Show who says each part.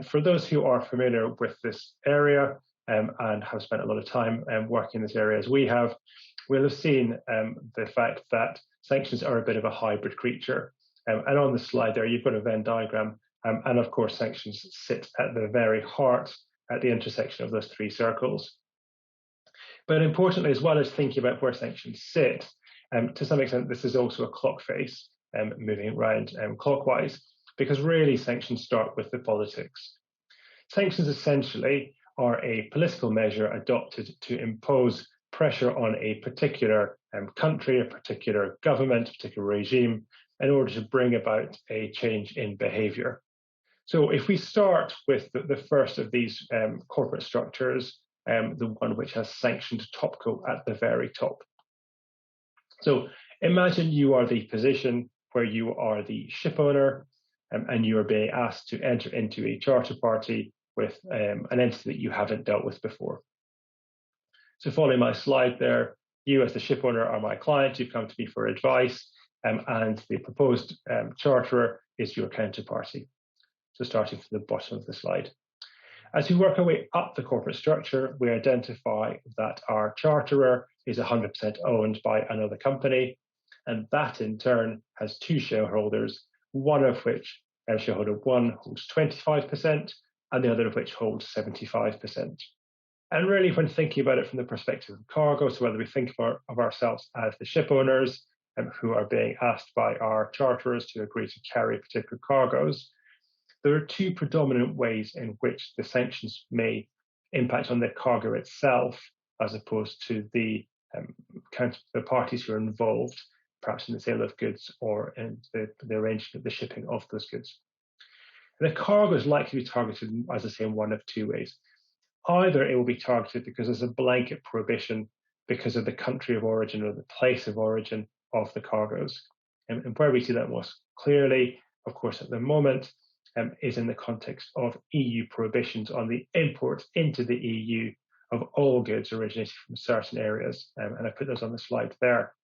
Speaker 1: For those who are familiar with this area and have spent a lot of time working in this area as we have, we'll have seen the fact that sanctions are a bit of a hybrid creature. And on the slide there, you've got a Venn diagram, and of course, sanctions sit at the very heart, at the intersection of those three circles. But importantly, as well as thinking about where sanctions sit, to some extent, this is also a clock face, moving around clockwise, because really sanctions start with the politics. Sanctions essentially are a political measure adopted to impose pressure on a particular country, a particular government, a particular regime, in order to bring about a change in behavior. So if we start with the first of these corporate structures, the one which has sanctioned topco at the very top. So imagine you are the position where you are the ship owner and you are being asked to enter into a charter party with an entity that you haven't dealt with before. So following my slide there, you as the ship owner are my client, you've come to me for advice, and the proposed charterer is your counterparty. So starting from the bottom of the slide. As we work our way up the corporate structure, we identify that our charterer is 100% owned by another company, and that in turn has two shareholders, one of which, shareholder one, holds 25%, and the other of which holds 75%. And really, when thinking about it from the perspective of cargo, so whether we think of ourselves as the ship owners who are being asked by our charterers to agree to carry particular cargoes, there are two predominant ways in which the sanctions may impact on the cargo itself, as opposed to the parties who are involved, perhaps in the sale of goods or in the arrangement of the shipping of those goods. And the cargo is likely to be targeted, as I say, in one of two ways. Either it will be targeted because there's a blanket prohibition because of the country of origin or the place of origin of the cargoes. And where we see that most clearly, of course, at the moment, is in the context of EU prohibitions on the import into the EU of all goods originating from certain areas. And I put those on the slide there.